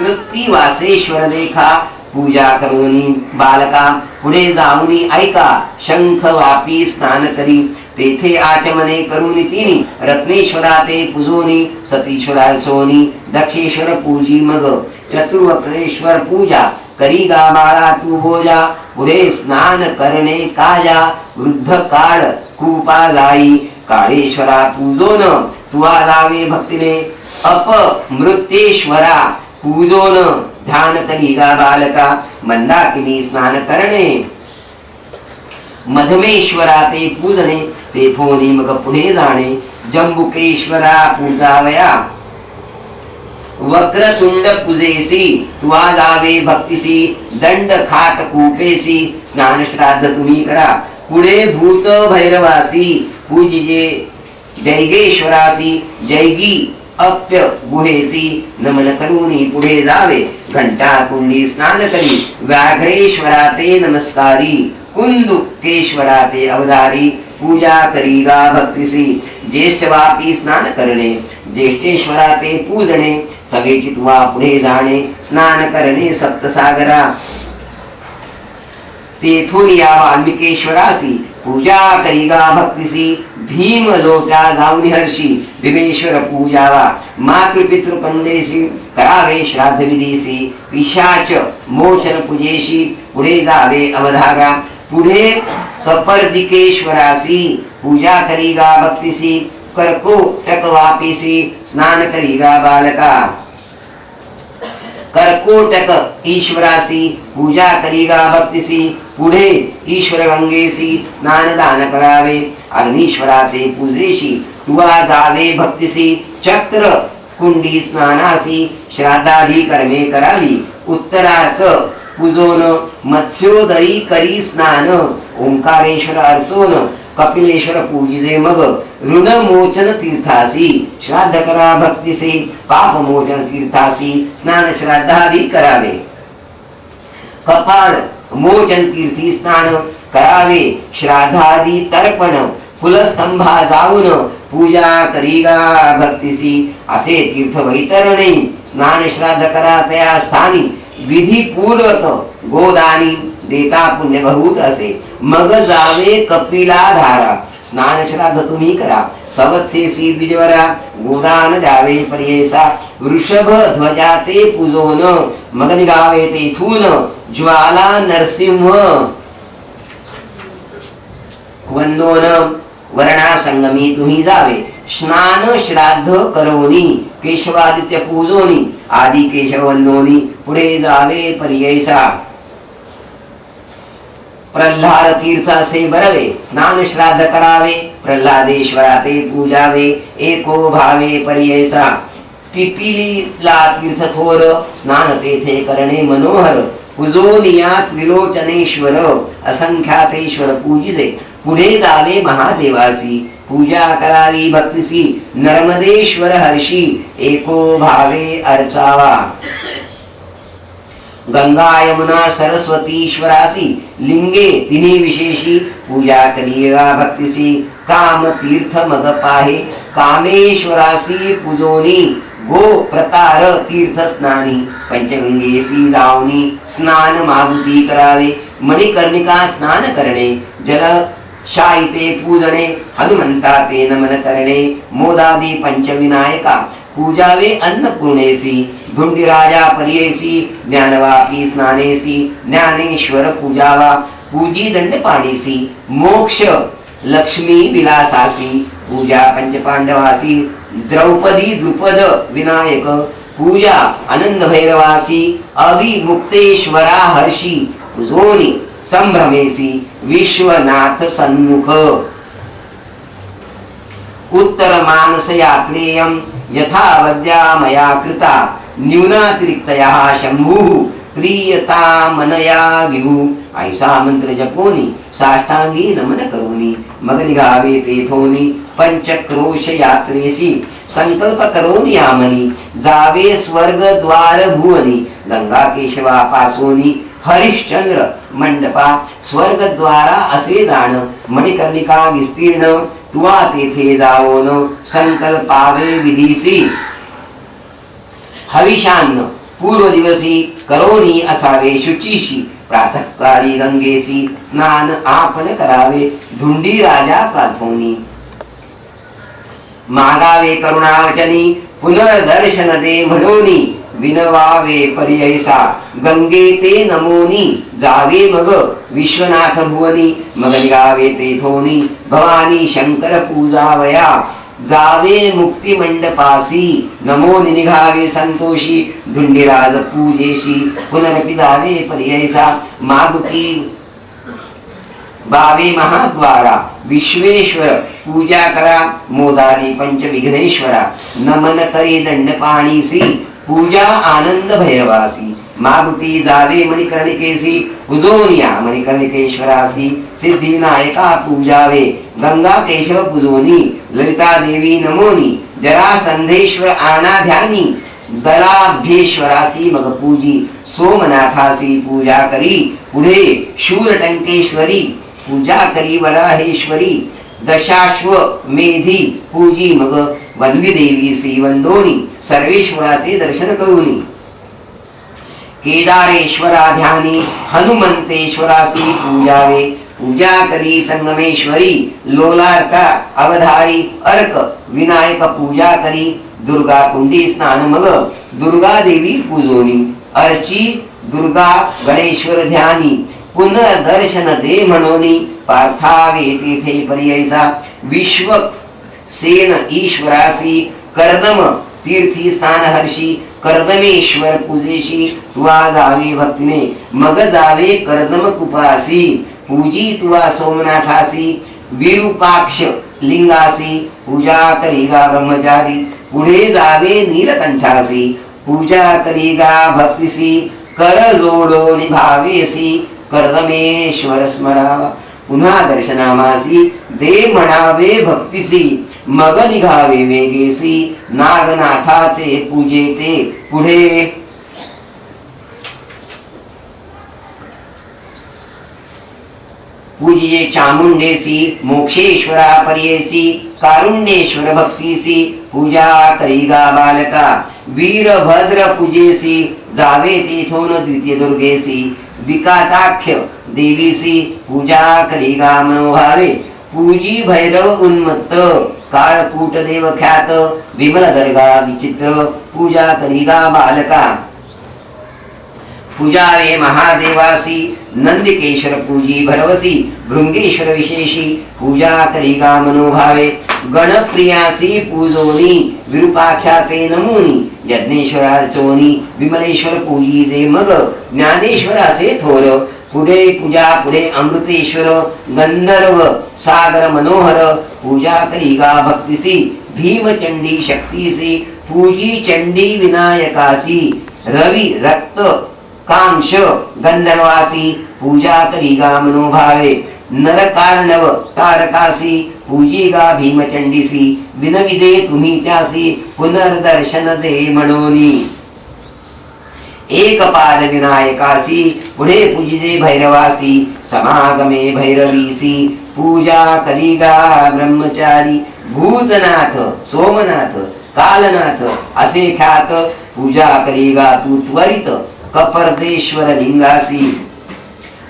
कृती वासेश्वर देखा पूजा करोनी बालका पुढे जाऊनी ऐका शंख वापी स्नान करी तेथे आचमने करून तिनी रत्नेश्वरा ते पूजोनी सतीश्वराचोनी दक्षेश्वर पूजी मग चतुर्वक्रेश्वर पूजा करी गा बाळा तू बोजा पुढे स्नान करणे काजा वृद्ध काळ कुपा जाई काळेश्वरा पूजोन तुवा लावे भक्तीने अपमृत्येश्वरा पूजोन ध्यान करी गा बालका मंदाकिनी स्नान करणे मधमेश्वरा ते पूजणे ते फोनी मग पुढे जाणे जंबुकेश्वरा पूजावया वक्रतुंड पूजेसी तुवा जावे भक्तीसी दंड खात कूपेसी स्नान श्राद्ध तुम्ही करा पुढे भूत भैरवासी पूजिजे जैगेश्वरासी जैगी अप्य गुहेसी नमन करूनी पुढे जावे घंटा कुंडी स्नान करी व्याघ्रेश्वरा ते नमस्कारी कुंदुकेश्वरा ते अवधारी पूजा करी गा भक्तीसी ज्येष्ठ वापी स्नान करणे ज्येष्ठेश्वरा ते पूजणे सवेची तुवा पुढे जाणे स्नान करणे सप्तसागरा तेथून या वाल्मिकेश्वरासी पूजा करी गा भक्तीसी भीम लोटा जाऊन हर्षी भीमेश्वर पूजावा मातृपितृ कंदेशी करावे श्राद्ध विधीसी पिशाच मोचन पूजेशी पुढे जावे अवधागा पुढे कपर्दिकेश्वरासी पूजा करी गा भक्तीसी कर्कोटक वापीसी स्नान करी गा बालका कर्कोटक ईश्वरासी पूजा करी गा भक्तीसी पुढे ईश्वर गंगेसी स्नान दान करावे अग्नीश्वराचे पूजेशी तुवा जावे भक्तीसी चक्र कुंडी स्नानासी श्राद्धादी कर्मे करावी उत्तरार्क पूजोन मत्स्योदरी करी स्नान ओंकारेश्वर अर्चोन कपिलेश्वर पूजिजे मग ऋण मोचन तीर्थासी श्राद्ध करा भक्तीसी पाप मोचन तीर्थासी स्नान श्राद्धादी करावे कपाळ मोचन तीर्थी स्नान करावे श्राद्धादी तर्पण कुलस्तंभा जाऊन पूजा करीगा भक्तीसी असे तीर्थ वैतरणे स्नान श्राद्ध करा त्या स्थानी विधी पूर्वक गोदानी देता पुण्य बहुत असे मग जावे कपिला धारा स्नान श्राद्ध तुम्ही करा सवत्सेसी द्विजवरा गोदान द्यावे पर्येसा वृषभ ध्वजा ते पूजोन मग निघावे तेथून ज्वाला नरसिंह वंदोन वर्णा संगमी तुम्ही जावे स्नान श्राद्ध करोनी केशवादित्य पूजोनी आदि केशव वंदोनी पुढे जावे पर्ययसा प्रल्हाद तीर्थ असे बरवे स्नान श्राद्ध करावे प्रल्हादेश्वरा ते पूजावे एको भावे पर्ययसा पिपिलीला तीर्थ थोर स्नान तेथे करणे मनोहर पूजोनिया त्रिलोचनेश्वर असंख्यातेश्वर पूजिते पुढे जावे महादेवासी पूजा करावी भक्तीसी नर्मदेश्वर हर्षी एको भावे अर्चावा गंगा यमुना सरस्वतीश्वरासी लिंगे तिन्ही विशेषी पूजा करिया भक्तीसी काम तीर्थ मग पाहे कामेश्वरासी पूजोनी गो प्रतार तीर्थ स्नानी पंचगंगेसी जाऊनी स्नान माहुती करावे मणिकर्णिका स्नान करणे जल शाईते पूजणे हनुमंता ते नमन करणे मोदादी पंचविनायका पूजावे अन्नपूर्णेसी धुंडीराजा पर्येसी ज्ञानवापी स्नानेसी ज्ञानेश्वर पूजावा पूजी दंड पाणीसी मोक्ष लक्ष्मी विलासासी पूजा पंचपांडवासी द्रौपदी द्रुपद विनायक पूजा आनंद भैरवासी अविमुक्तेश्वरा हर्षी पूजोनी संभ्रमेसी विश्वनाथ सन्मुख उत्तर मानस यात्रेयम यथावद्या मया कृता न्यूनातिरिक्तया शंभुः प्रियता मनया विभू ऐसा मंत्र जपोनी साष्टांगी नमन करोनी मग निघावे तेथोनी पंचक्रोश यात्रेसी संकल्प करोनी आमनी जावे स्वर्ग द्वार भुवनी गंगा केशवा पासोनी हरिश्चंद्र मंडपा स्वर्ग द्वारा असे जाण मणिकर्णिका विस्तीर्ण तुवा तेथे जावोन संकल्पावे विधीसी हविषान्न पूर्व दिवसी करोनी असावे शुचीशी प्रातःकाळी गंगेसी स्नान आपण करावे धुंडी राजा प्रार्थोनी मागावे करुणावचनी पुनर्दर्शन दे म्हणोनी विनवावे पर्ययसा गंगे ते नमोनी जावे मग विश्वनाथ भुवनी मग निघावे तेथोनी भवानी शंकर पूजावया जावे मुक्ती मंडपासी नमो निघावे संतोषी धुंडीराज पूजेशी पुनरपि जावे पर्ययसा मागुती बावे महाद्वारा विश्वेश्वर पूजा करा मोदारी पंच विघ्नेश्वरा नमन करी दंड पाणीसी पूजा आनंद भैरवासी मागुती जावे मणिकर्णिकेसी पूजोनिया मणिकर्णिकेश्वरासी सिद्धिविनायका पूजावे गंगा केशव पूजोनी ललिता देवी नमोनी जरासंधेश्वर आनाध्यानी दलाभ्येश्वरासी मग पूजी सोमनाथासी पूजा करी पुढे शूरटंकेश्वरी पूजा करी वराहेश्वरी दशाश्व मेधी पूजी मग वंदी देवीसी वंदोनी सर्वेश्वराचे दर्शन करूनी केदारेश्वरा ध्यानी हनुमंतेश्वरासी पूजावे पूजा करी संगमेश्वरी लोलार्का अवधारी अर्क विनायक पूजा करी दुर्गा कुंडी स्नान मग दुर्गा देवी पूजोनी अर्ची दुर्गा गणेश्वर ध्यानी पुनर्दर्शन दे म्हणोनी पार्थावे तेथे पर्ययसा विश्व सेन ईश्वरासी कर्दम तीर्थी स्थान हर्षी कर्दमेश्वर पूजेशी तुवा जावे भक्तीने मग जावे कर्दम कुपासी पूजी तुवा सोमनाथासी विरूपाक्ष लिंगासी पूजा करीगा ब्रह्मचारी पुढे जावे नीलकंठासी पूजा करीगा भक्तिसी कर जोडो निभावेसी कर्दमेश्वर स्मरावा पुन्हा दर्शनामासी दे म्हणावे भक्तिसी मग निघावे वेगेसी नागनाथाचे पूजेते पुढे पूजिये चामुंडेसी मोक्षेश्वरा पर्येसी कारुण्येश्वर भक्तीसी पूजा करीगा बालका वीरभद्र पूजेसी जावे तेथोन द्वितीय दुर्गेसी विकाताख्य देवीसी पूजा करीगा मनोभावे पूजी भैरव उन्मत्त काळकूट देव ख्यात विमल दर्गा विचित्र पूजा करीगा बालका पूजावे महादेवासी नंदिकेश्वर पूजी भरवसी भृंगेश्वर विशेषी पूजा करीगा मनोभावे गणप्रियासी पूजोनी विरूपाक्षा ते नमोनी यज्ञेश्वरार्चोनी विमलेश्वर पूजीजे मग ज्ञानेश्वर असे थोर पुढे पूजा पुढे अमृतेश्वर गंधर्व सागर मनोहर पूजा करीगा भक्तिसी भीमचंडी शक्तीसी पूजी चंडी विनायकासी रवि रक्त कांक्ष गंधर्वासी पूजा करीगा मनोभावे नरकार्णव तारकासी पूजिगा भीमचंडीसी विनविजे तुम्ही त्यासी पुनर्दर्शन दे म्हणोनी एक पाद विनायकासी पुढे पूजिजे भैरवासी समागमे भैरवीसी पूजा करीगा ब्रह्मचारी भूतनाथ सोमनाथ कालनाथ असे ख्यात पूजा करीगा तू त्वरित कपर्देश्वर लिंगासी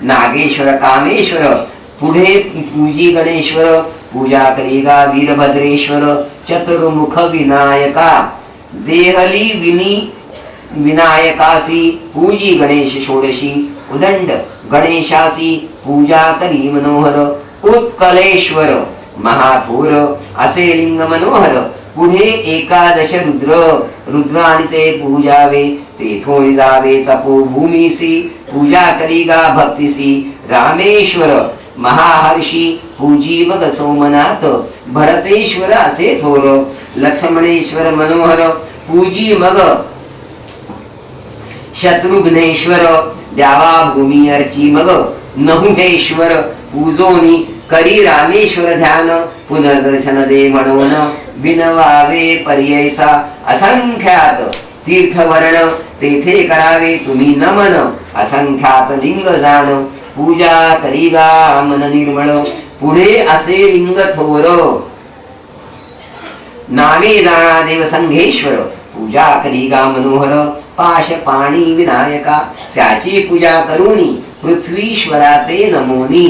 नागेश्वर कामेश्वर पुढे पूजी गणेश्वर पूजा करीगा वीरभद्रेश्वर चतुर्मुख विनायका देहली विनायकासी पूजी गणेश षोडशी उदंड गणेशासी पूजा करी मनोहर उत्कलेश्वर महाथोर असे लिंग मनोहर पुढे एकादश रुद्र आणि ते पूजावे तेथों जावे तपोभूमीसी पूजा करीगा भक्तिसी रामेश्वर महाहर्षी पूजी मग सोमनाथ भरतेश्वर असे थोर लक्ष्मणेश्वर मनोहर पूजी मग शत्रुघ्नेश्वर द्यावा भूमी अर्ची मग नहुहेश्वर पूजोनी करी रामेश्वर ध्यान पुनर्दर्शन दे म्हणून विनवावे पर्ययसा असंख्यात तीर्थवर्ण तेथे करावे तुम्ही नमन असंख्यात लिंग जाण पूजा करीगा मन निर्मळ पुढे असे लिंग थोर नावे जाणा देव संघेश्वर पूजा करीगा मनोहर पाश पाणी विनायका त्याची पूजा करूनी पृथ्वीश्वरा ते नमोनी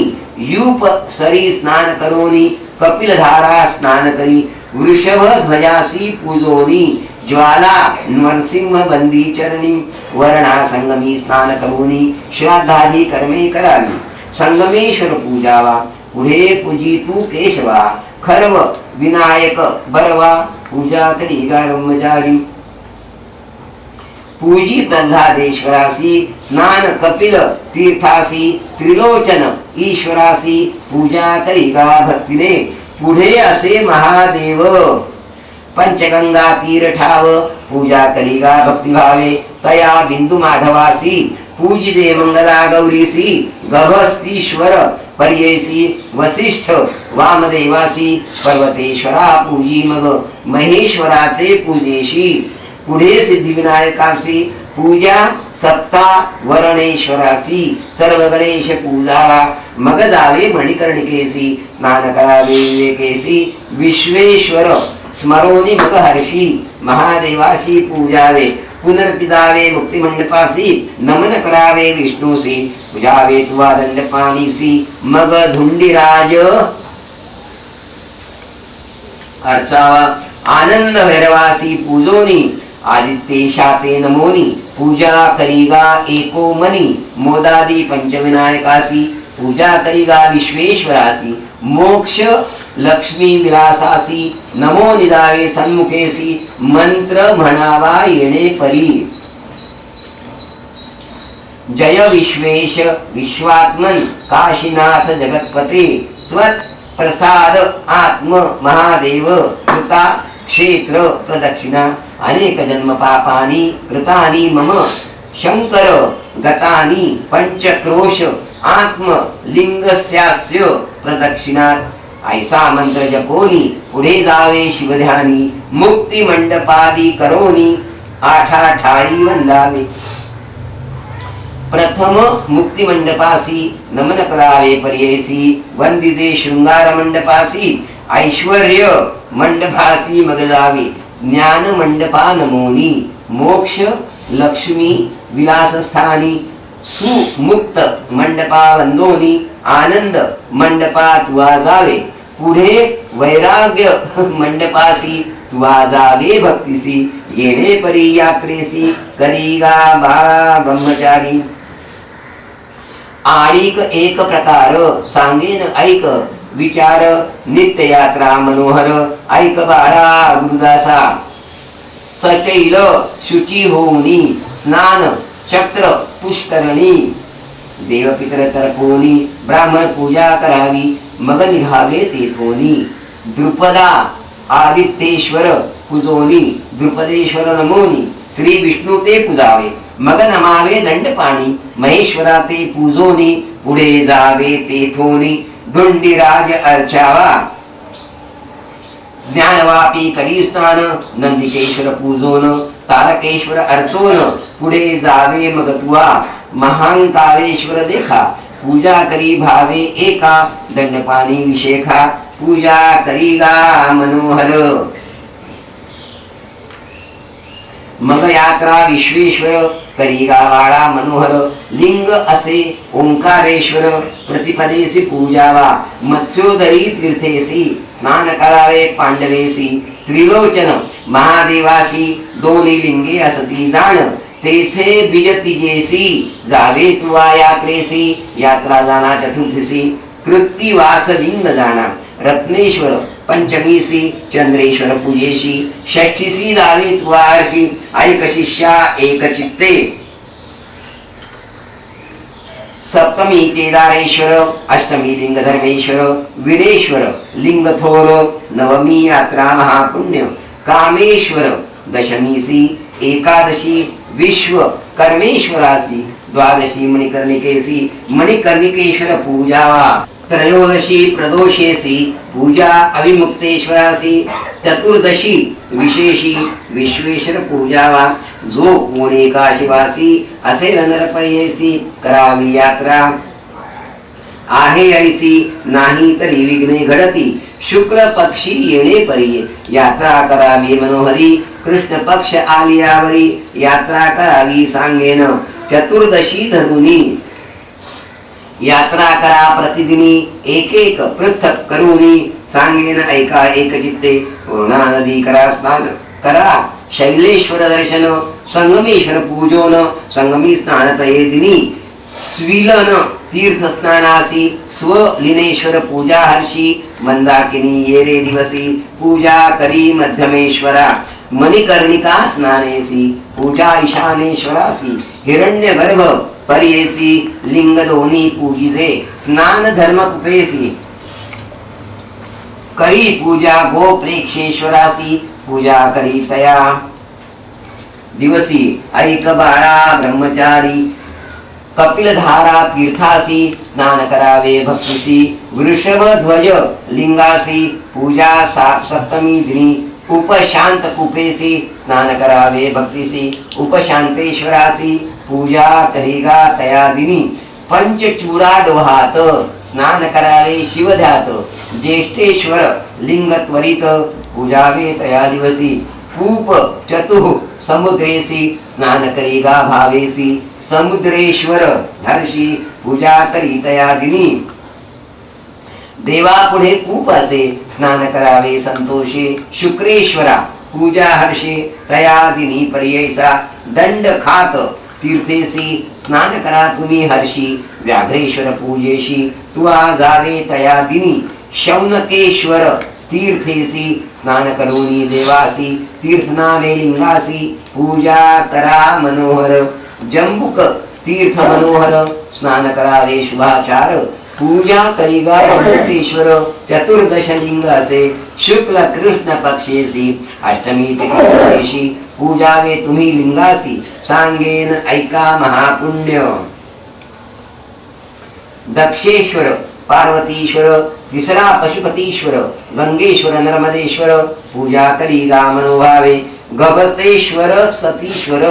यूप सरी स्नान करोनी कपिलधारा स्नान करी वृषभ ध्वजासी पूजोनी ज्वाला नरसिंह बंदी चरणी वर्णा संगमी स्नान करोनी श्राद्धादी कर्मे करावी संगमेश्वर पूजावा पुढे पूजी तू केशवा खर्व विनायक बरवा पूजा करी ब्रह्मचारी पूजी प्रल्हादेश्वरासी स्नान कपिल तीर्थासी त्रिलोचन ईश्वरासी पूजा करी गा भक्तीने पुढे असे महादेव पंचगंगा तीर्थाव पूजा करी गा भक्तिभावे तया बिंदू माधवासी पूजिते मंगला गौरीसी गभस्तीश्वर पर्ययसी वसिष्ठ वामदेवासी पर्वतेश्वरा पूजी मग महेश्वराचे पूजेशी पुढे सिद्धिविनायकासी पूजा सप्ता वरणेश्वरासी सर्व गणेश पूजावा मग जावे मणिकर्णिकेसी स्नान करावे विवेकेसी विश्वेश्वर स्मरोनी मग हर्षी महादेवासी पूजावे पुनर्पिदावे मुक्तिमंडपासी नमन करावे विष्णुसी पूजावे तुवा दंडपाणीसी मग धुंडीराज अर्चावा आनंद भैरवासी पूजोनी आदित्य शाते नमोनी पूजा करीगा एको मनी मोदादी पंचविनायकासी पूजा करीगा विश्वेश्वरासी मोक्ष लक्ष्मी विलासासी नमो निदावे सन्मुखेसी मंत्र म्हणावा येणे परी जय विश्वेश विश्वात्मन काशीनाथ जगतपते त्वत् प्रसाद आत्म महादेव कृता क्षेत्र प्रदक्षिणा अनेक जन्म पापानी कृतानी मम शंकर गतानी पंचक्रोश आत्म लिंगस्यास्य प्रदक्षिणात ऐसा मंत्र जपोनी पुढे जावे शिवध्यानी मुक्ती मंडपादी करोनी आठाठाई वंदावे प्रथम मुक्ती मंडपासी नमन करावे पर्ययसी वंदिते शृंगार मंडपासी ऐश्वर्य मंडपासी मग जावे ज्ञान मंडपा नमोनी मोक्ष लक्ष्मी विलासस्थानी सुमुक्त मंडपा वंदोनी आनंद मंडपा तुवा जावे पुढे वैराग्य मंडपासी तुवा जावे भक्तीसी येणे परी यात्रेसी करीगा बाळा ब्रह्मचारी आळिक एक प्रकार सांगेन ऐक विचार नित्य यात्रा मनोहर ऐक बाळा गुरुदासा सचैल शुची होऊनी स्नान चक्र पुष्करणी देवपितर तर्पोनी ब्राह्मण पूजा करावी मग निघावे तेथोनी द्रुपदा आदित्येश्वर पूजोनी द्रुपदेश्वर नमोनी श्री विष्णू ते पूजावे मग नमावे दंडपाणी महेश्वरा ते पूजोनी पुढे जावे तेथोनी धुंडीराज अर्चावा ज्ञानवापी करी स्नान नंदिकेश्वर पूजोन तारकेश्वर अर्चोन पुढे जावे मग तुवा महांकारेश्वर देखा पूजा करी भावे एका दंडपाणी विशेखा पूजा करीगा मनोहर मग यात्रा विश्वेश्वर करीगा वाडा मनोहर लिंग असे ओंकारेश्वर प्रतिपदेसी पूजावा मत्स्योदरी तीर्थेसी स्नान करावे पांडवेसी त्रिलोचन महादेवासी दोन्ही लिंगे असती जाण तेथे बिजतिजेसी जावे तुवा यात्रेसी यात्रा जाना चतुर्थीसी कृत्तिवास लिंग जाना रत्नेश्वर पंचमीसी चंद्रेश्वर पूजेशी षष्ठीसी जावे तुवा अर्षी ऐक शिष्या एक चित्ते सप्तमी केदारेश्वर अष्टमी लिंग धर्मेश्वर वीरेश्वर लिंग थोर नवमी यात्रा महापुण्य कामेश्वर दशमीसी एकादशी विश्व कर्मेश्वरासी द्वादशी मणिकर्णिकेसी मणिकर्णिकेश्वर पूजावा त्रयोदशी प्रदोषेसी पूजा अविमुक्तेश्वरासी चतुर्दशी विशेषी विश्वेश्वर पूजावा जो कोणी काशीवासी असेल नरपर्येसी करावी यात्रा आहे ऐसी नाही तरी विघ्ने घडती शुक्ल पक्षी येणे परी यात्रा करावी मनोहरी कृष्ण पक्ष आलियावरी यात्रा करावी सांगेन चतुर्दशी धरुनी यात्रा करा प्रतिदिनी एक एक पृथक करूनी सांगेन ऐका एक चित्ते पूर्णा नदी करा स्नान करा शैलेश्वर दर्शन संगमेश्वर पूजोन संगमी स्नान तये दिनी स्विलन तीर्थ स्नानासी स्वलिनेश्वर पूजा हर्षी मंदाकिनी येरे दिवसी पूजा करी मध्यमेश्वरा मणिकर्णिका स्नानेसी पूजा ईशानेश्वरासी हिरण्य गर्भ पर्येसी लिंग दोन्ही पूजिजे स्नान धर्म कुपेसी करी पूजा गो प्रेक्षेश्वरासी पूजा करी तया दिवसी ऐक बाळा ब्रह्मचारी कपिलधारा तीर्थासी स्नान करावे भक्तिसी वृषभ ध्वज लिंगासी पूजा सप्तमी दिनी उपशांत कुपेसी स्नान करावे भक्तिसी उपशांतेश्वरासी पूजा करेगा तया दिनी पंचचूडा डोहात स्नान करावे शिवध्यात ज्येष्ठेश्वर लिंग त्वरित पूजावे तया दिवसी कूप चतुः समुद्रेसी स्नान करेगा भावेसी समुद्रेश्वर हर्षी पूजा करी तया दिनी देवा पुढे कूप असे स्नान करावे संतोषे शुक्रेश्वरा पूजा हर्षे तया दिनी पर्ययसा दंड खात तीर्थेसी स्नान करा तुम्ही हर्षी व्याघ्रेश्वर पूजेशी तुआ जावे तया दिनी शौनकेश्वर तीर्थेसी स्नान करोनी देवासी तीर्थनावे लिंगासी पूजा करा मनोहर जंबुक तीर्थ मनोहर स्नान करावे शुभाचार पूजा करिगा जंबुकेश्वर चतुर्दश लिंग असे शुक्ल कृष्ण पक्षेसी अष्टमी तिथी पूजावे तुम्ही लिंगासी सांगेन ऐका महापुण्य दक्षेश्वर पार्वतीश्वर तिसरा पशुपतीश्वर गंगेश्वर नर्मदेश्वर पूजा करी गा मनोभावे गभस्तेश्वर सतीश्वर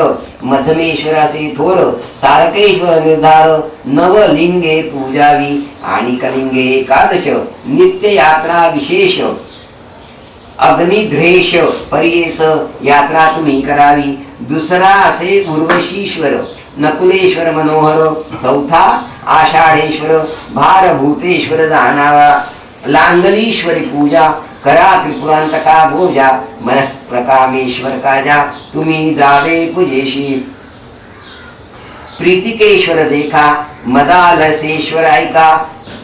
मध्यमेश्वर असे थोर तारकेश्वर निर्धार नवलिंगे पूजावी आणि कलिंगे एकादश नित्य यात्रा विशेष अग्निध्रेश पर्येस यात्रा तुम्ही करावी दुसरा असे उर्वशीश्वर नकुलेश्वर मनोहर चौथा आषाढेश्वर भारभूतेश्वर जाणावा लांगलीश्वरी पूजा करा त्रिपुरांतका भोजा मन प्रकामेश्वर काजा तुम्ही जावे पूजेशी प्रीतिकेश्वर देखा मदालसेश्वर ऐका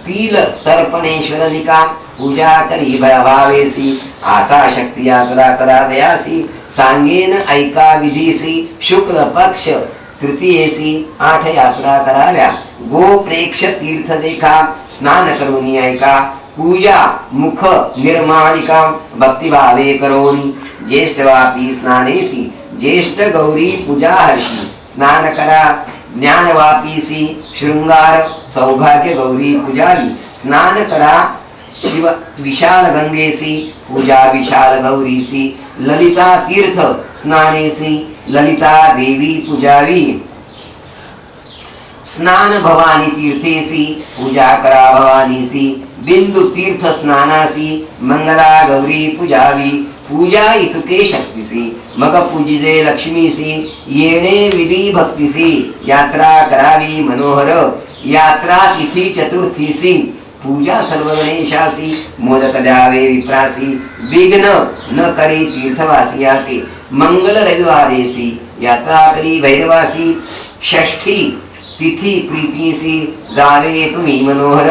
तिल तर्पणेश्वर निका पूजा करी भावेसी आता शक्ती यात्रा करावयासी सांगेन ऐका विधीसी शुक्ल पक्ष तृतीयेसी 8 यात्रा कराव्या गो प्रेक्ष तीर्थ देखा स्नान करूनी ऐका पूजा मुख निर्माणिका भक्तिभावे करोनी ज्येष्ठवापी स्नानेसी ज्येष्ठ गौरी पूजा हर्षी स्नान करा ज्ञानवापीसी शृंगार सौभाग्य गौरी पूजावी स्नान करा शिव विशाल गंगेसी पूजा विशाल गौरीसी ललिता तीर्थ स्नानेसी ललिता देवी पूजावी स्नान भवानी तीर्थेसी पूजा करा भवानीसी बिंदु तीर्थ स्नानासी मंगला गौरी पूजावी पूजा इतुके शक्तीसी मग पूजिजे लक्ष्मीसी येणे विधी भक्तीसी यात्रा करावी मनोहर यात्रा तिथी चतुर्थीसी पूजा सर्व गणेशासी मोदक द्यावे विप्रासी विघ्न न करी तीर्थवासी आते मंगल रविवारेसी यात्रा करी भैरवासी षष्ठी तिथी प्रीतीसी जावे तुम्ही मनोहर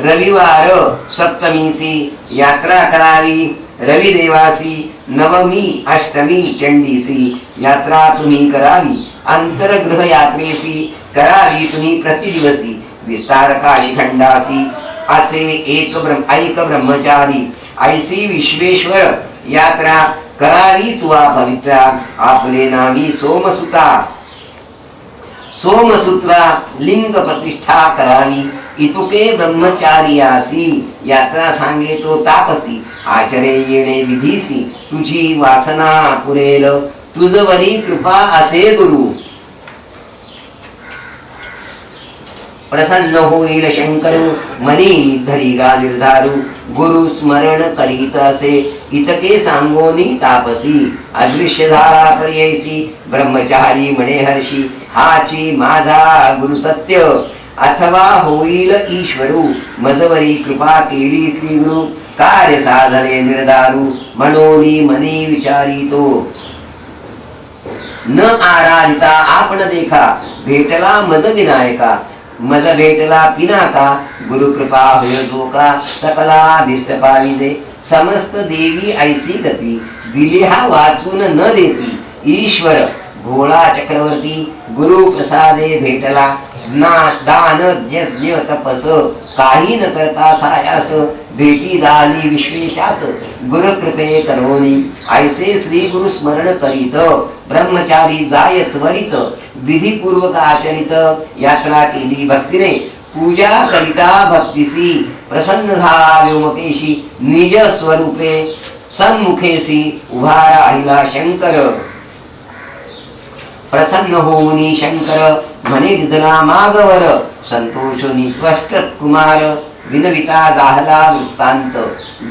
रविवार सप्तमीसी यात्रा करावी रविदेवासी नवमी अष्टमी चंडीसी यात्रा तुम्ही करावी अंतरगृह यात्रेसी करावी तुम्ही प्रतिदिवसी विस्तार काशीखंडासी असे एक ब्रह्मचारी ऐसी विश्वेश्वर यात्रा करावी तुआ पवित्रा आपले नामी सोमसुता सोमसूत्रा लिंग प्रतिष्ठा करावी इतुके ब्रह्मचार्यासी यात्रा सांगे तो तापसी आचरे येणे विधीसी तुझी वासना पुरेल तुझवरी कृपा असे गुरु प्रसन्न होईल शंकर मनी धरी गा निर्धारू गुरु स्मरण करीत असे इतके सांगोनी तापसी अदृश्य झाला पर्ययसी ब्रह्मचारी म्हणे हर्षी हाची माझा गुरु सत्य अथवा होईल ईश्वरू मजवरी कृपा केली श्री गुरु कार्य साधने निर्धारू म्हणोनी मनी विचारितो न आराधिता आपण देखा भेटला मज विनायका मज भेटला पिनाका गुरु कृपा होय जो का सकलाभिष्ट पाविजे समस्त देवी ऐसी गती दिली हा वाचून न देती ईश्वर भोळा चक्रवर्ती गुरु प्रसादे भेटला दान यज्ञ तपस काही न करता सायास भेटी झाली विश्वेशास गुरु कृपे करोनी ऐसे श्री गुरु स्मरण करीत ब्रह्मचारी जाय त्वरित विधिपूर्वक आचरित यात्रा केली भक्तीने पूजा करिता भक्तीसी प्रसन्न झाला व्योमकेशी निज स्वरूपे सन्मुखेसी उभा राहिला शंकर प्रसन्न होऊनी शंकर म्हणे दिदला मागवर संतोषोनी त्वष्ट कुमार विनविता जाहला वृत्तांत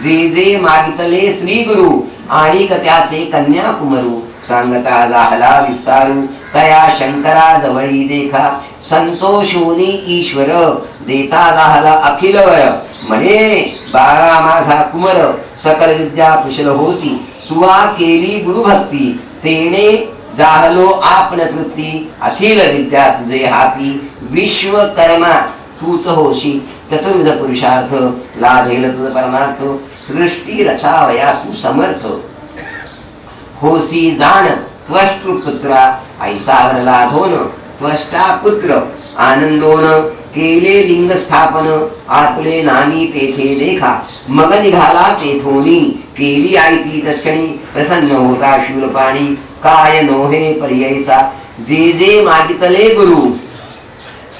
जे जे मागितले श्री गुरु आणि त्याचे कन्याकुमारू सांगता जाहला विस्तारू तया शंकरा जवळी देखा संतोषोनी ईश्वर देता जाहला अखिलवर म्हणे बाळा माझा कुमर सकल विद्या कुशल होसी तुवा केली गुरुभक्ती तेने जाहलो आपण तृप्ती अखिल विद्या तुझे हाती विश्वकर्मा तूच होशी चतुर्विध पुरुषार्थ लाभेल तुझ परमार्थ सृष्टी रचावया तू समर्थ होसी जाण त्वष्टृपुत्रा ऐसावर लाभोन त्वष्टा पुत्र आनंदोन केले लिंग स्थापन आपले नामी तेथे देखा मग निघाला तेथोनी केली आयती तत्क्षणी प्रसन्न होता शूलपाणी काय नोहे पर्ययसा जे जे मागितले गुरु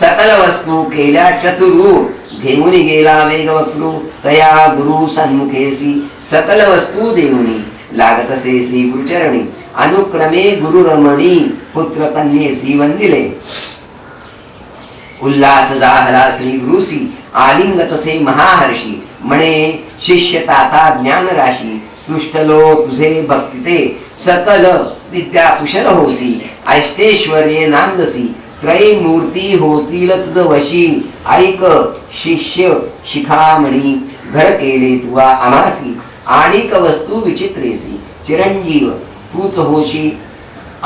सकल वस्तू केल्या चतुरू घेऊन गेला वेगवक्तृ तया गुरु सन्मुखेसी सकल वस्तू देऊनी लागतसे श्री गुरुचरणी अनुक्रमे गुरु रमणी पुत्र कन्येसी वंदिले उल्हास जाहला श्री गुरुसी आलिंगतसे महाहर्षी म्हणे शिष्य ताता ज्ञान राशी तुष्टलो तुझे भक्तिते सकल विद्या कुशल होसी ऐष्टेश्वर्ये नांदसी त्रय मूर्ती होतील तुझ वशी ऐक शिष्य शिखामणी घर केले तुवा आमासी आणिक वस्तू विचित्रेसी चिरंजीव तूच होशी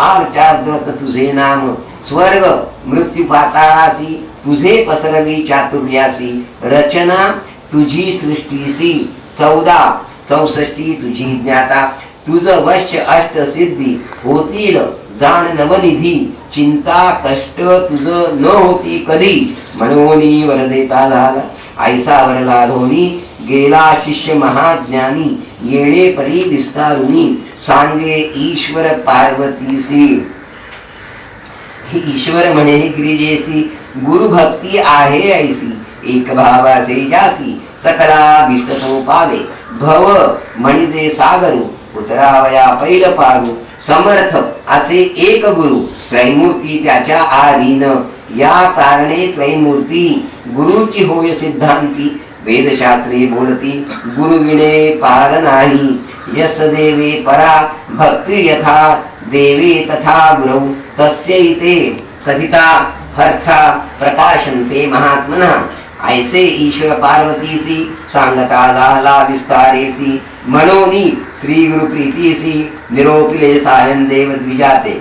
आर्चाद्रत तुझे नाम स्वर्ग मृत्यू पाताळासी तुझे पसरवी चातुर्यासी रचना तुझी सृष्टीसी 64 तुझी ज्ञाता तुझ वश अष्ट सिद्धी होतील जाण नवनिधी चिंता कष्ट तुझ न होती कधी म्हणून वर देता झाला ऐसा वरला धोनी गेला शिष्य महाज्ञानी येणे परी विस्तारुनी सांगे ईश्वर पार्वतीसी ईश्वर म्हणे गिरिजेसी गुरु भक्ती आहे ऐसी एक भावासे जासी सकला विष्ट तो पावे भव म्हणजे सागरू उतरावया पैल पारू समर्थ असे एक गुरु त्रैमूर्ती त्याच्या आधीन या कारणे त्रैमूर्ती गुरुची होय सिद्धांती वेदशास्त्रे बोलती गुरुविणे पार नाही यस देवे परा भक्ती यथा देवे तथा गुरु तस्यैते कथिता हर्था प्रकाशन्ते महात्मना ऐसे ईश्वर पार्वतीसी सांगता झाला विस्तारेसी मनोनी श्री गुरु प्रीतीसी निरोपिले सायन देव द्विजाते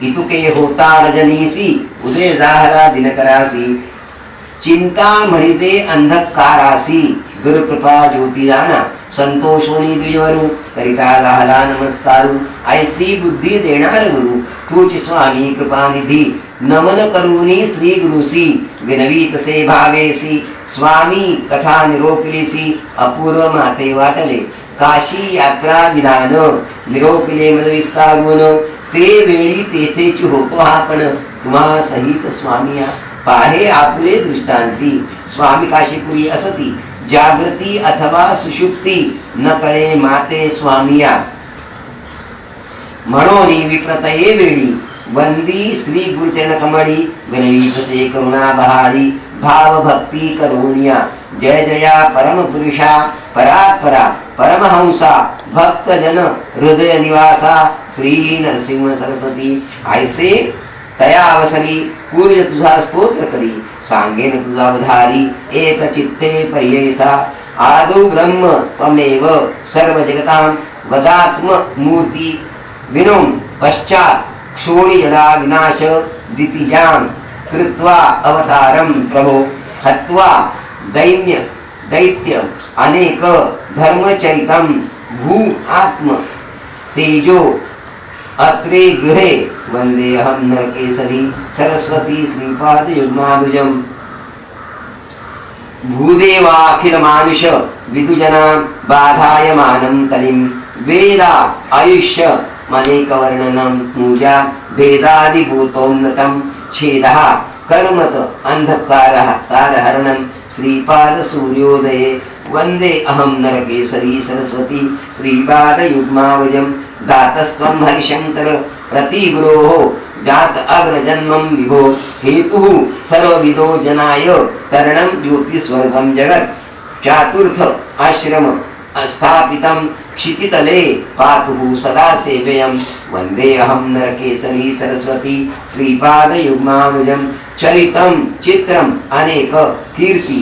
इतुके होता रजनीसी उदय झाला दिनकरासी चिंता म्हणजे अंधकारासी गुरुकृपा ज्योती जाणा संतोषोनी द्विजवरू करिता झाला नमस्कारू ऐसी बुद्धी देणार गुरु तूच स्वामी कृपानिधी नमन करूनी श्री गुरुसी विनवीतसे भावेसी स्वामी कथा निरोपिलीसी अपूर्व माते वाटले काशी यात्रा विधान निरोपिले मद विस्तारून ते वेळी तेथेची होतो आपण तुम्हा सहित स्वामिया पाहे आपले दृष्टांती स्वामी काशीपुरी असती जागृती अथवा सुषुप्ती न कळे माते स्वामिया म्हणून विप्रतये वेळी वंदी श्री गुरुचरण कमळी विनवीत से करुणा बहारी भाव भक्ती करोनिया जय जया परम पुरुषा परात्परा परमहंसा भक्त जन हृदय निवासा श्री नरसिंह सरस्वती ऐसे तया अवसरी पूर्य तुझा स्तोत्र करी सांगेन तुझा अवधारी एक चित्ते पर्ययसा आदौ ब्रह्म त्वमेव सर्व जगतां वदात्म मूर्ति विनुम पश्चात क्षोणी जडा विनाश दितिजां कृत्वा अवतारं प्रभो हत्वा दैत्य अनेक धर्मचरितं भू आत्म तेजो अत्रे गृहे वंदेहं नरकेसरी सरस्वती श्रीपाद युग्मानुजम् भूदेवाखिल मानुष विदुजना बाधायमानं कलिं वेदा आयुष्य मनेकवर्णनं पूजा भेदादिभूतोन्नतं छेदः कर्मत अंधकारः कारहरणं श्रीपाद सूर्योदये वंदे अहं नरकेसरी सरस्वती श्रीपाद युग्मावजं दातस्त्वं हरिशंकर प्रतिगुरोः जात अग्रजन्मं विभो हेतुः सर्वविदो जनाय तरणं ज्योतिस्वर्गं जगत् चातुर्थ आश्रम स्थापितं क्षितितले पातुः सदा सेव्यं वन्दे अहं नरकेसरी सरस्वती श्रीपाद युग्मानुजं चरितं चित्रम् अनेक कीर्ति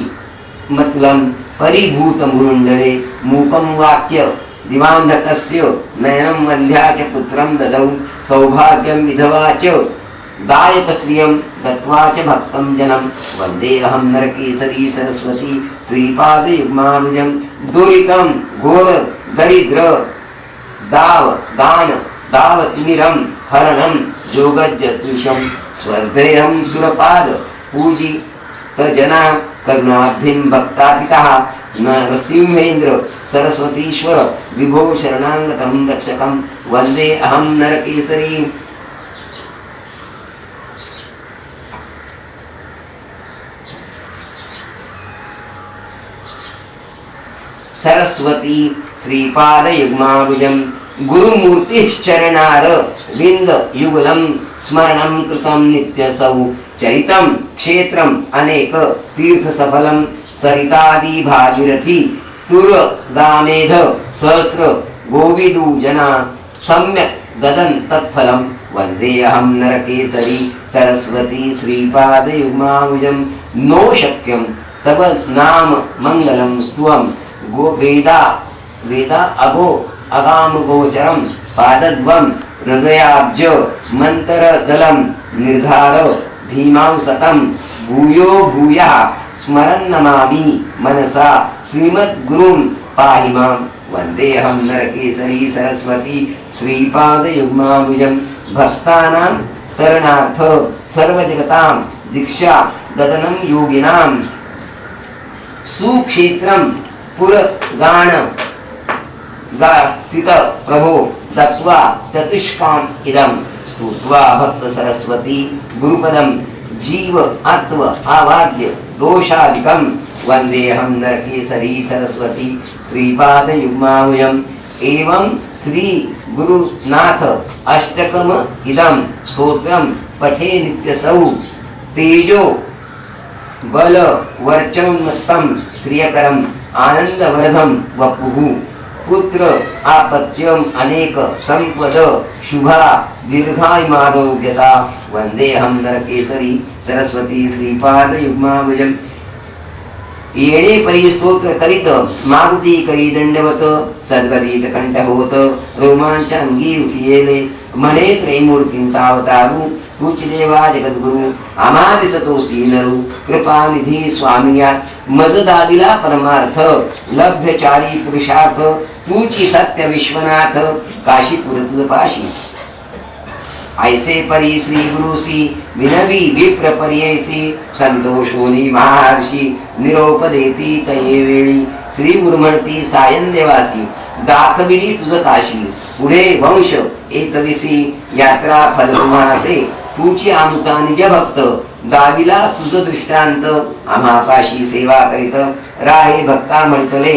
मतलं परिभूत मुरुण्डले मूकं वाक्य दिवान्धकस्य नयनं वन्ध्या च पुत्रं ददौ सौभाग्यं विधवा च दायकश्रियं दत्त्वा च भक्तं जनं वन्दे अहं नरकेसरी सरस्वती श्रीपाद युग्मानुजं दुरितं घोर दरिद्र दाव दान दावतिमिरं हरणं जोगज्जतृषं स्वर्धेयं सुरपाद पूजित जना करुणाब्धिं भक्तातितः नरसिंहेन्द्र सरस्वतीश्वर विभो शरणागतं रक्षकं वन्दे अहं नरकेसरी सरस्वती श्रीपाद युग्मानुजं गुरुमूर्तिश्चरणार विंद युगलं स्मरणं कृतं नित्यसौ चरितं क्षेत्रम् अनेक तीर्थ सफलं सरितादि भागीरथी तुर दामेध सहस्र गोविदु जना सम्यक ददन तत्फलं वन्दे अहं नरकेसरी सरस्वती श्रीपाद युग्मानुजं नो शक्यं तव नाम मंगलं स्तुवं गो वेदा अगो अगाम गोचरं पादद्वं हृदयाब्ज मंत्रदलं निर्धार भीमां सतं भूयो भूयः स्मरन् नमामि मनसा श्रीमद्गुरुं पाहि मां वन्दे अहं नरकेसरी सरस्वती श्रीपाद युग्मानुजं भक्तानां तरणार्थ सर्वजगतां दीक्षा ददनं योगिनां सुक्षेत्रं पुरगाण गास्थित प्रभो दत्वा चतुष्काम इदं स्तुत्वा भक्त सरस्वती गुरुपदं जीव आत्व आवाद्य दोषादिकं वन्देऽहं नरकेसरी सरस्वती श्रीपाद युग्मानुजम् एवं श्री गुरुनाथ अष्टकम इदं स्तोत्रं पठे नित्यसौ तेजो बल वर्चोन्मत्तं श्रियकरम् आनंदवर्धम वपुः पुत्र आपत्यम अनेक संपद शुभा दीर्घायुमारोग्यता वंदेहं नरकेसरी सरस्वती श्रीपाद युग्मानुजं येणे परी स्तोत्र करीत मागुती करी दंडवत सद्गदित कंठ होत रोमांच अंगी उठियेले म्हणे त्रैमूर्तींचा अवतारू तुझ देवा जगद्गुरु आमादि सतोसी नरु कृपा निधी स्वामिया मद दादिला परमार्थ लभ्यचारी पुरुषार्थ तुझी सत्य विश्वनाथ काशीपुर तुझ पाशी ऐसे परी श्री गुरुसी विनवी विप्र पर्ययसी संतोषोनी महर्षी निरोप देती तये वेळी श्री गुरुमूर्ती सायन देवासी दाखविली तुझ काशी पुढे वंश एकविसी यात्रा फलकुमासे तुझी आमचा निज भक्त दाविला तुझ दृष्टांत आम्हापाशी सेवा करीत राहे भक्ता म्हणतले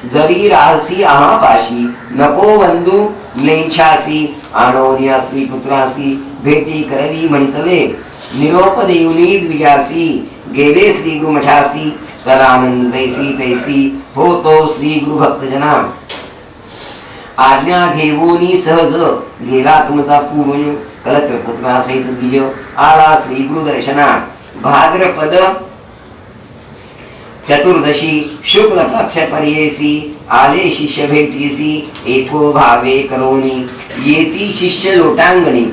जरी राहसी आहापाशी नको बंधू म्लेच्छासी आणोनिया स्त्री पुत्रासी भेटी करवी म्हणतले निरोप देऊनी द्विजासी गेले श्री गुरु मठासी सदानंद जैसी तैसी होतो श्री गुरु भक्तजना आज्ञा घेऊनी सहज गेला तुमचा पूर्ण कलत्र पुत्रा सहित द्विज आला श्री गुरु दर्शना भाद्रपद चतुर्दशी शुक्ल पक्ष पर्येसी आले शिष्य भेटीसी एको भावे करोनी येती शिष्य लोटांगणी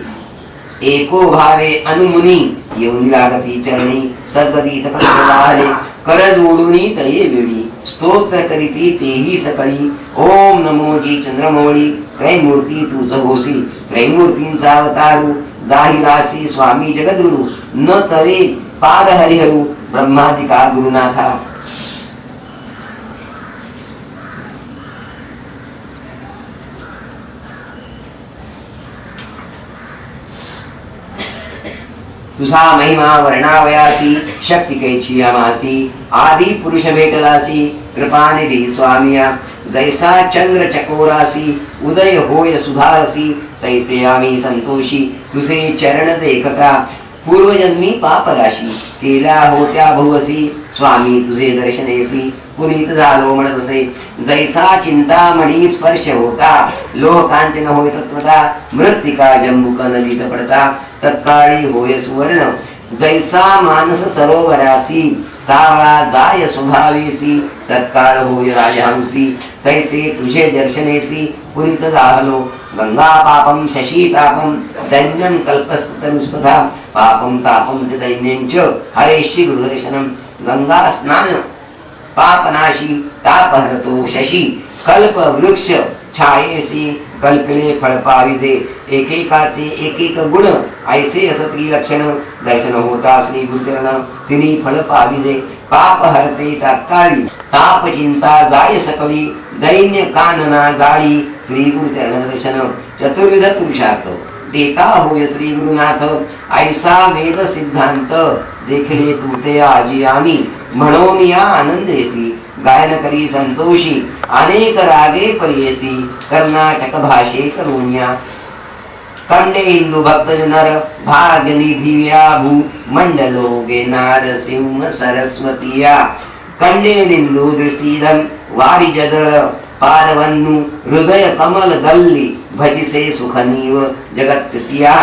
एको भावे अनुमुनी येऊन लागती चरणी सद्गती तकलाले कर जोडुनी तये वेळी स्तोत्र करीती तेही सकळी ओम नमो जी चंद्रमौळी त्रैमूर्ती तुझ होसी त्रैमूर्तींचा अवतारू जाहिरासी स्वामी जगद्गुरु न करे पाद हरिहरु ब्रह्मादिका गुरुनाथा तुझा महिमा वर्णावयासी शक्ती कैची आमासी आदि पुरुष भेटलासी कृपानिधी स्वामिया जैसा चंद्र चकोरासी उदय होय सुधारसी तैसे आम्ही संतोषी तुझे चरण देखता पूर्वजन्मी पापराशी केल्या होत्या भुवसी स्वामी तुझे दर्शनेसी पुनीत झालो म्हणत असे जैसा चिंतामणी स्पर्श होता लोह कांचन होय तत्वता मृत्तिका जंबुक नदीत पडता तत्काळी होय सुवर्ण जैसा मानस सरोवरासी तावळा जाय स्वभावेसी तत्काळ होय राजहंसी तैसे तुझे दर्शनेसी पुरीत झालो गंगा पापम शशी तापम दैन्यम कल्पस्तनुस्तथा पापम तापम च दैन्यंच हरेशी गुरुदर्शनम गंगा स्नान पापनाशी तापहरतो शशी कल्प वृक्ष छायेसी कल्पले फळ पाविजे एकेकाचे एक गुण ऐसे असती लक्षण दर्शन होता श्री गुरुचरण तिनी फळ पाविजे पाप हरते तात्काळी ताप चिंता जाय सकली दैन्य कानना जाळी श्री गुरुचरण दर्शन चतुर्विध पुरुषार्थ देता होय श्री गुरुनाथ ऐसा वेद सिद्धांत देखले तू ते आजी आम्ही म्हणून या आनंदेसी गायन करी संतोषी अनेक रागे परियेसी कर्नाटक भाषे करुणिया कंडे हिंदू भक्त नर भाग्य निधी व्याभू मंडलो गे नारसिंह सरस्वतीया कंडे निंदू दृष्टीधम वारी जदळ पारवन्नु हृदय कमल गल्ली भजिसे सुखनीव जगत्प्रिया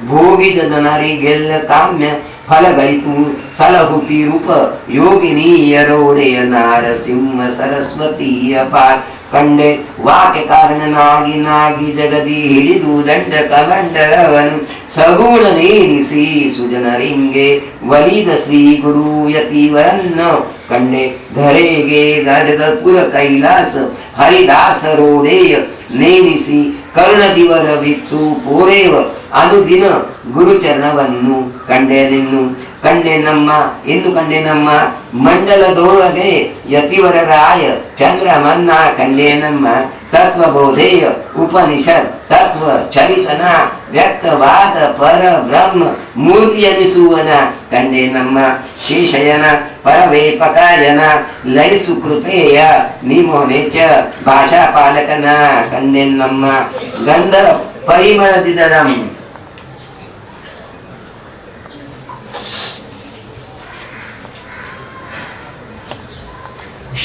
भोगी जननारी गेल काम्य फल गळितू सलहुती रूप योगिनी यरोडे नारसिंह सरस्वती अपार कंडे वाक्य कारण नागी नागी जगदी हिडिदू दंड कमंडवन सगुण नेनिसी सुजन रिंगे वलिद श्री गुरु यतिवरन्न कंडे धरे गे गदपुर कैलास हरिदास रोडेय नेनिसी कर्ण दिवर वित्तू पोरेव अनुदिन ಗುರುಚರಣವನ್ನು ಕಂಡೆ ನಿನ್ನು ಕಂಡೆ ನಮ್ಮ ಎಂದು ಕಂಡೆ ನಮ್ಮ ಮಂಡಲದೊಳಗೆ ಯತಿವರರಾಯ ಚಂದ್ರಮನ್ನ ಕಂಡೆ ನಮ್ಮ ತತ್ವಬೋಧೇಯ ಉಪನಿಷತ್ ತತ್ವ ಚರಿತನ ವ್ಯಕ್ತವಾದ ಪರ ಬ್ರಹ್ಮ ಮೂರ್ತಿ ಅನಿಸುವನ ಕಂಡೆ ನಮ್ಮ ಶೇಷಯನ ಪರವೇಪಕಾಯನ ಲೈಸು ಕೃಪೆಯ ನಿಮೋನೆಚ ಭಾಷಾ ಪಾಲಕನ ಕಂಡೆ ನಮ್ಮ ಗಂಧರ ಪರಿಮಳದಿದನಂ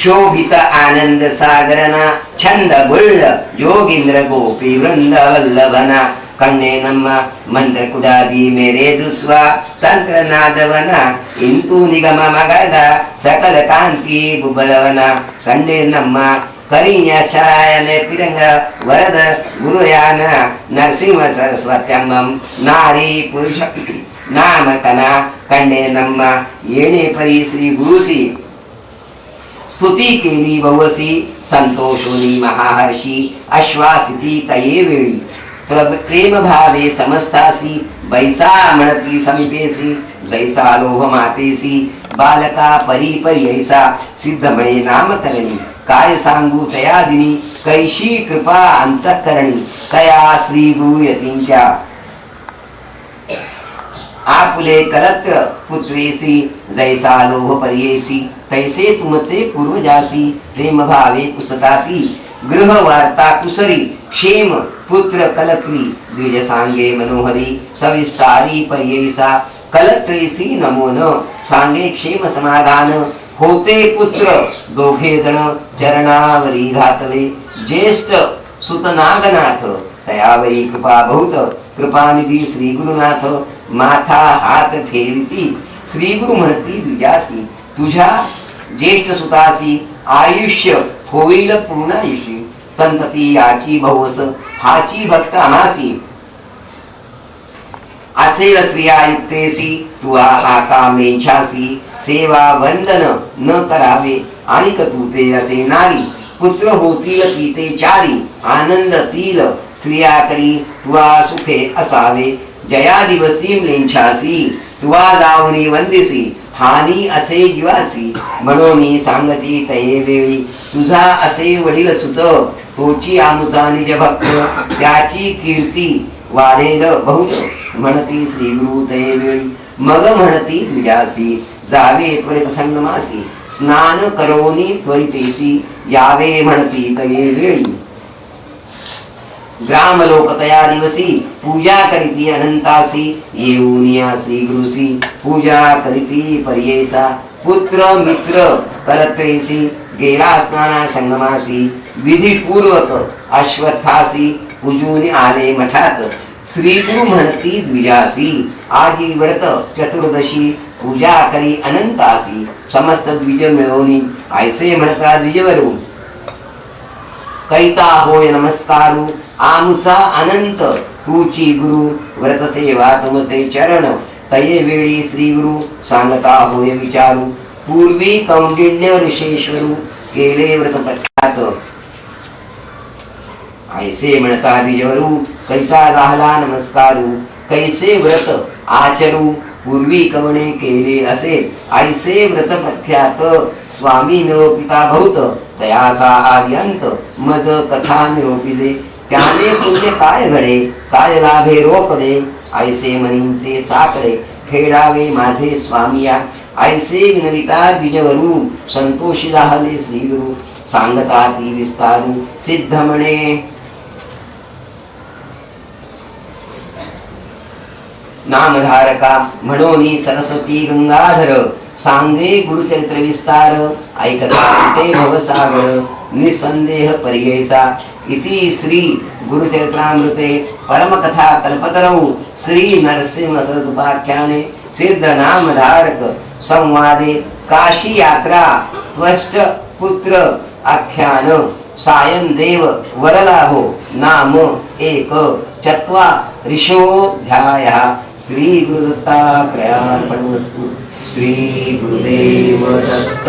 शोभित आनंद सागरना छंद बुಳ್ಳ योगींद्र गोपी वृंद वल्लभನ ಕಣ್ಣೆ ನಮ್ಮ ಮಂತ್ರ ಕುಡಾದಿ ಮೇರೆ ದುಸ್ವ ತಂತ್ರ ನಾದವನ ಇಂತು ನಿಗಮ ಮಗದ ಸಕಲ ಕಾಂತಿ ಬುಬ್ಬಳವನ ಕಂಡೆ ನಮ್ಮ ಕರಿಯ ಶರಾಯನ ಪಿರಂಗ ವರದ ಗುರುಯಾನ ನರಸಿಂಹ ಸರಸ್ವತ್ಯಮ್ಮಂ ನಾರಿ ಪುರುಷ ನಾಮಕನ ಕಂಡೆ ನಮ್ಮ ಏಣೆ ಪರಿ ಶ್ರೀ ಗುರುಸಿ स्तुती केली ववसी संतोषोनी महाहर्षी आश्वासिती तये वेळी प्रेम भावे समस्तासी बैसा म्हणती समीपेसी जैसा लोभ मातेसी बालका परी परी ऐसा सिद्ध म्हणे नामकरणी काय सांगू तया दिनी कैशी कृपा अंतःकरणी कया श्री गुरु यतींच्या आपुले कलत्र पुत्रेसी जैसा लोभ पर्येसी तैसे तुमचे पूर्वजासी प्रेम भावे पुसताती गृह वार्ता कुसरी क्षेम पुत्र कलत्री द्विज सांगे मनोहरी सविस्तारी पर्यैसा कलत्रेसी नमो न सांगे क्षेम समाधान होते पुत्र दोघे जण चरणावरी घातले ज्येष्ठ सुत नागनाथ तयावरी कृपा बहुत कृपानिधी श्री गुरुनाथ माथा हात ठेविती श्री गुरु म्हणती द्विजासी तुझ्या ज्येष्ठ सुतासी आयुष्य होईल पूर्णायुषी संतती याची भवस हाची भक्त अनासी असेल स्त्रियायुक्तेसी तू आकामेच्छासी सेवा वंदन न करावे आणि तू ते असे नारी पुत्र होतील तीते चारी आनंद तील स्त्रिया करी तुवा सुखे असावे जया दिवसी लेंछासी तुवा जावनी वंदिसी हानी असे जीवासी म्हणून सांगती तये वेळी तुझा असे वडील सुत तोची आमुचा निज भक्त त्याची कीर्ती वाढेल बहुत म्हणती श्री गुरु तये वेळी मग म्हणती द्विजासी जावे त्वरित संगमासी स्नान करोनी त्वरितेसी यावे म्हणती तये वेळी ग्राम लोकतया दिवसी पूजा करीती अनंतासी येऊनिया श्री गुरुसी पूजा करीती पर्येसा पुत्र मित्र कलत्रेसी गेला स्नाना संगमासी विधी पूर्वक अश्वत्थासी पूजून आले मठात श्री गुरु म्हणती द्विजासी आजी व्रत चतुर्दशी पूजा करी अनंतासी समस्त द्विज मिळवणी ऐसे म्हणता द्विजवरू कैता होय नमस्कारू आमचा अनंत तूची गुरु व्रत सेवा तुमचे चरण तये वेळी श्री गुरु सांगता होय विचारू पूर्वी कौंडिण्य ऋषेश्वरू केले व्रत पश्चात ऐसे म्हणता द्विजवरू कैता राहला नमस्कारू कैसे व्रत आचरू पूर्वी कवणे केले असे ऐसे व्रत पथ्यात स्वामी निरोपिता भूत तयाचा आर्यंत मज कथा निरोपिजे त्याने पुण्य काय घडे काय लाभे रोपणे ऐसे मनींचे साकडे फेडावे माझे स्वामिया ऐसे विनविता द्विजवरू संतोषी राहले श्री गुरु सांगता ती विस्तारू सिद्ध म्हणे नामधारका म्हणून सरस्वती गंगाधर सांगे गुरुचरित्र विस्तार ऐकता ते भवसागर निसंदेह पर्ययसा इति श्री गुरुचरित्रामृते परमकथा कल्पतरौ श्री नरसिंह सरदुपाख्याने सिद्ध नामधारक संवादे काशी यात्रा त्वष्ट पुत्र आख्यान सायं देव वरलाभो नाम एक चत्वारिंशोऽध्यायः श्री गुरुदत्तात्रेयार्पणमस्तु श्री गुरुदेव दत्त।